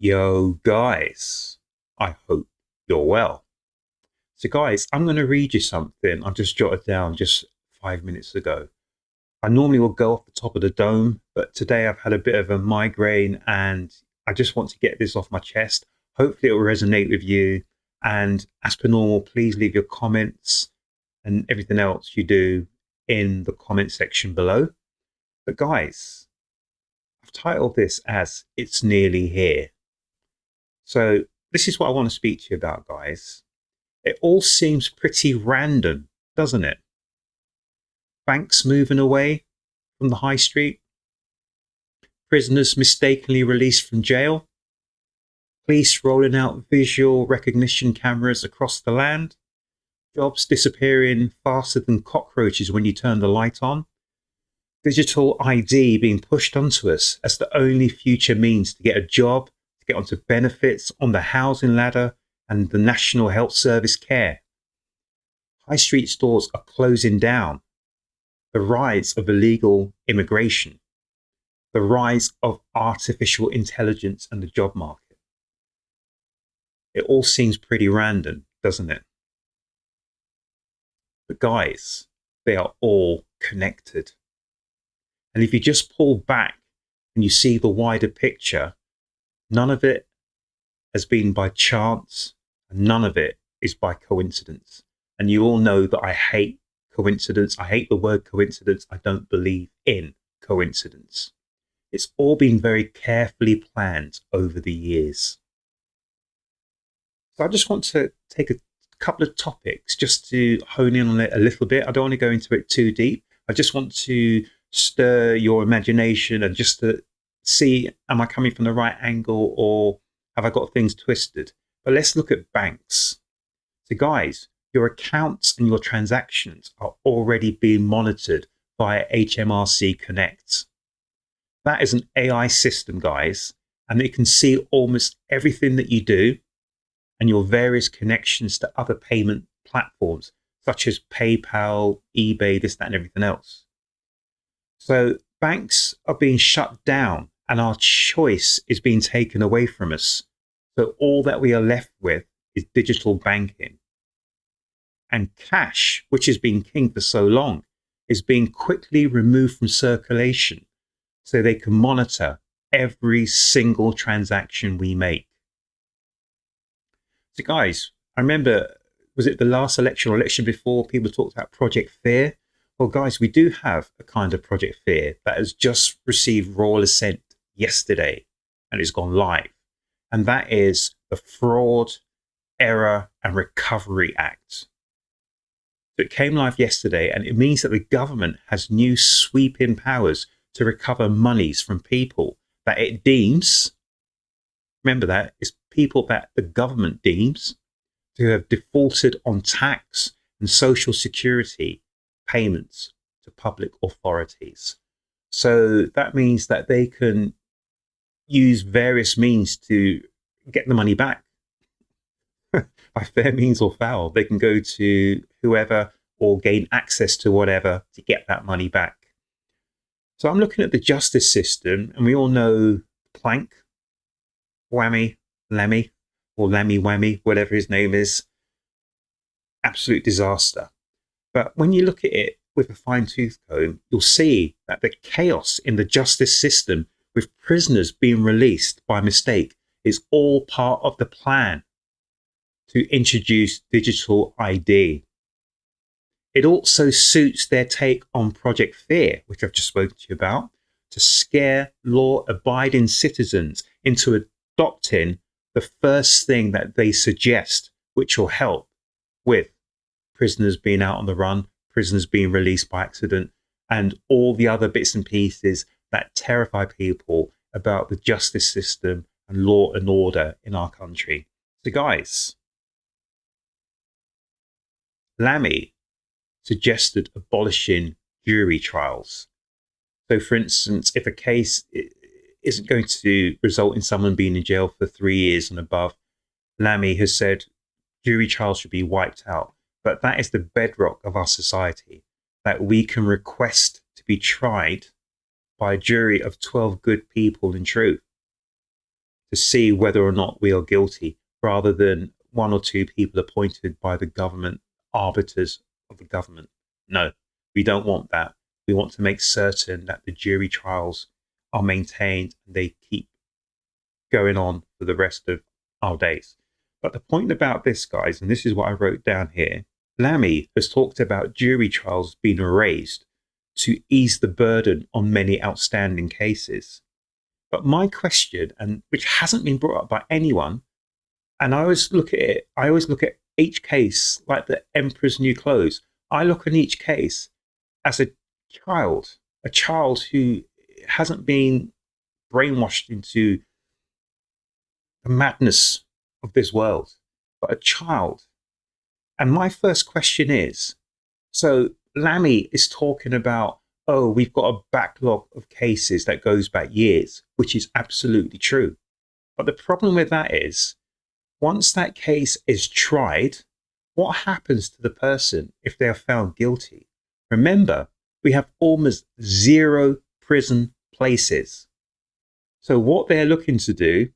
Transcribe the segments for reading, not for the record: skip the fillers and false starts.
Yo, guys, I hope you're well. So, guys, I'm going to read you something I've just jotted down just 5 minutes ago. I normally will go off the top of the dome, but today I've had a bit of a migraine and I just want to get this off my chest. Hopefully, it will resonate with you. And as per normal, please leave your comments and everything else you do in the comment section below. But, guys, I've titled this as It's Nearly Here. So this is what I want to speak to you about, guys. It all seems pretty random, doesn't it? Banks moving away from the high street, prisoners mistakenly released from jail, police rolling out visual recognition cameras across the land, jobs disappearing faster than cockroaches when you turn the light on, digital ID being pushed onto us as the only future means to get a job, to get onto benefits on the housing ladder and the National Health Service care. High street stores are closing down. The rise of illegal immigration. The rise of artificial intelligence and the job market. It all seems pretty random, doesn't it? But guys, they are all connected. And if you just pull back and you see the wider picture, none of it has been by chance, and none of it is by coincidence. And you all know that I hate coincidence. I hate the word coincidence. I don't believe in coincidence. It's all been very carefully planned over the years. So I just want to take a couple of topics just to hone in on it a little bit. I don't want to go into it too deep. I just want to stir your imagination and just to see, am I coming from the right angle or have I got things twisted? But let's look at banks. So guys, your accounts and your transactions are already being monitored via HMRC Connect. That is an AI system, guys, and it can see almost everything that you do and your various connections to other payment platforms, such as PayPal, eBay, this, that, and everything else. So banks are being shut down and our choice is being taken away from us. So all that we are left with is digital banking. And cash, which has been king for so long, is being quickly removed from circulation so they can monitor every single transaction we make. So guys, I remember, was it the last election or election before, people talked about Project Fear? Well, guys, we do have a kind of Project Fear that has just received royal assent yesterday and it's gone live. And that is the Fraud, Error and Recovery Act. So it came live yesterday and it means that the government has new sweeping powers to recover monies from people that it deems, remember that, it's people that the government deems to have defaulted on tax and social security payments to public authorities. So that means that they can use various means to get the money back. By fair means or foul, they can go to whoever or gain access to whatever to get that money back. So I'm looking at the justice system, and we all know Plank, Whammy, Lemmy, or Lemmy Whammy, whatever his name is. Absolute disaster. But when you look at it with a fine-tooth comb, you'll see that the chaos in the justice system with prisoners being released by mistake is all part of the plan to introduce digital ID. It also suits their take on Project Fear, which I've just spoken to you about, to scare law-abiding citizens into adopting the first thing that they suggest, which will help with prisoners being out on the run, prisoners being released by accident, and all the other bits and pieces that terrify people about the justice system and law and order in our country. So guys, Lammy suggested abolishing jury trials. So for instance, if a case isn't going to result in someone being in jail for 3 years and above, Lammy has said jury trials should be wiped out. But that is the bedrock of our society, that we can request to be tried by a jury of 12 good people in truth. to see whether or not we are guilty, rather than one or two people appointed by the government, arbiters of the government. No, we don't want that. We want to make certain that the jury trials are maintained and they keep going on for the rest of our days. But the point about this, guys, and this is what I wrote down here, Lammy has talked about jury trials being raised to ease the burden on many outstanding cases. But my question, and which hasn't been brought up by anyone, and I always look at each case like the emperor's new clothes. I look at each case as a child who hasn't been brainwashed into the madness of this world, but a child. And my first question is, so Lammy is talking about, oh, we've got a backlog of cases that goes back years, which is absolutely true. But the problem with that is, once that case is tried, what happens to the person if they are found guilty? Remember, we have almost 0 prison places. So what they're looking to do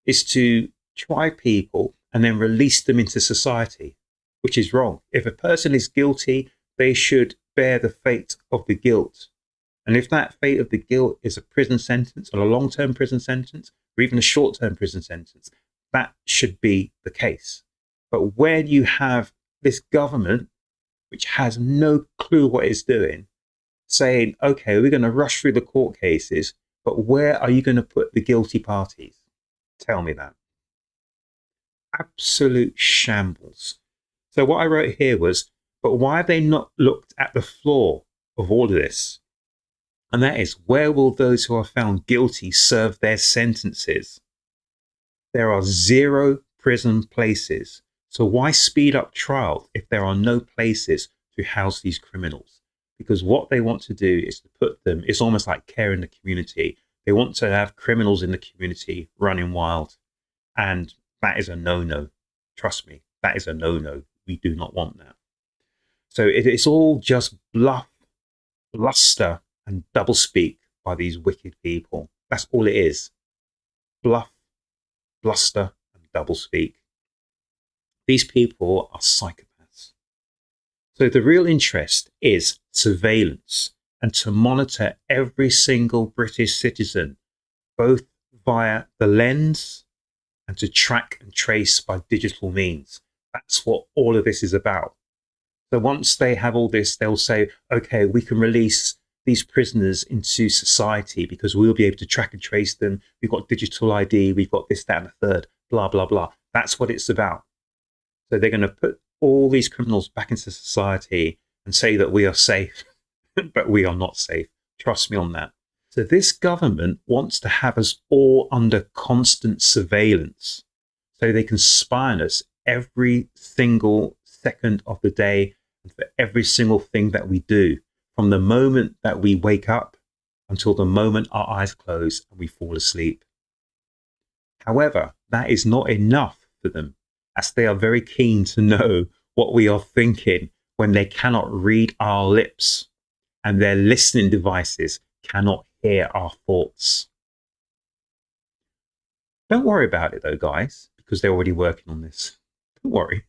is to try people and then release them into society, which is wrong. If a person is guilty, they should bear the fate of the guilt. And if that fate of the guilt is a prison sentence, or a long-term prison sentence, or even a short-term prison sentence, that should be the case. But when you have this government, which has no clue what it's doing, saying, okay, we're going to rush through the court cases, but where are you going to put the guilty parties? Tell me that. Absolute shambles. So what I wrote here was, but why have they not looked at the flaw of all of this? And that is, where will those who are found guilty serve their sentences? There are 0 prison places. So why speed up trials if there are no places to house these criminals? Because what they want to do is to put them, it's almost like care in the community. They want to have criminals in the community running wild. And that is a no-no. Trust me, that is a no-no. We do not want that. So it's all just bluff, bluster, and doublespeak by these wicked people. That's all it is. Bluff, bluster, and doublespeak. These people are psychopaths. So the real interest is surveillance and to monitor every single British citizen, both via the lens and to track and trace by digital means. That's what all of this is about. So once they have all this, they'll say, okay, we can release these prisoners into society because we'll be able to track and trace them. We've got digital ID, we've got this, that, and the third, blah, blah, blah. That's what it's about. So they're going to put all these criminals back into society and say that we are safe, but we are not safe. Trust me on that. So this government wants to have us all under constant surveillance so they can spy on us every single second of the day and for every single thing that we do, from the moment that we wake up until the moment our eyes close and we fall asleep. However, that is not enough for them, as they are very keen to know what we are thinking when they cannot read our lips and their listening devices cannot hear our thoughts. Don't worry about it though, guys, because they're already working on this. Don't worry.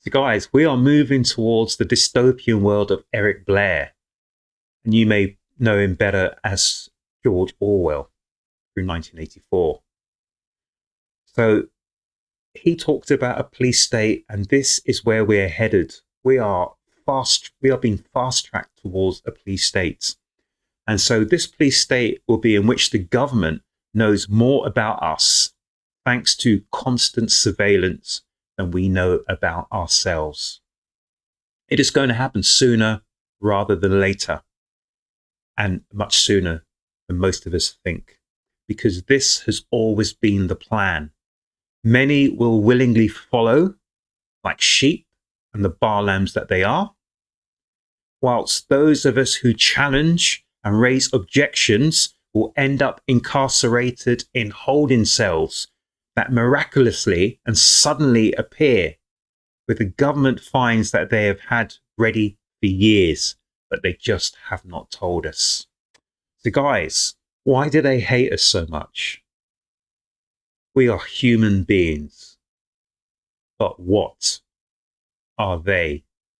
So guys, we are moving towards the dystopian world of Eric Blair. And you may know him better as George Orwell through 1984. So he talked about a police state, and this is where we're headed. We are being fast-tracked towards a police state. And so this police state will be in which the government knows more about us thanks to constant surveillance than we know about ourselves. It is going to happen sooner rather than later, and much sooner than most of us think, because this has always been the plan. Many will willingly follow, like sheep and the bar lambs that they are, whilst those of us who challenge and raise objections will end up incarcerated in holding cells that miraculously and suddenly appear with the government fines that they have had ready for years, but they just have not told us. So guys, why do they hate us so much? We are human beings. But what are they?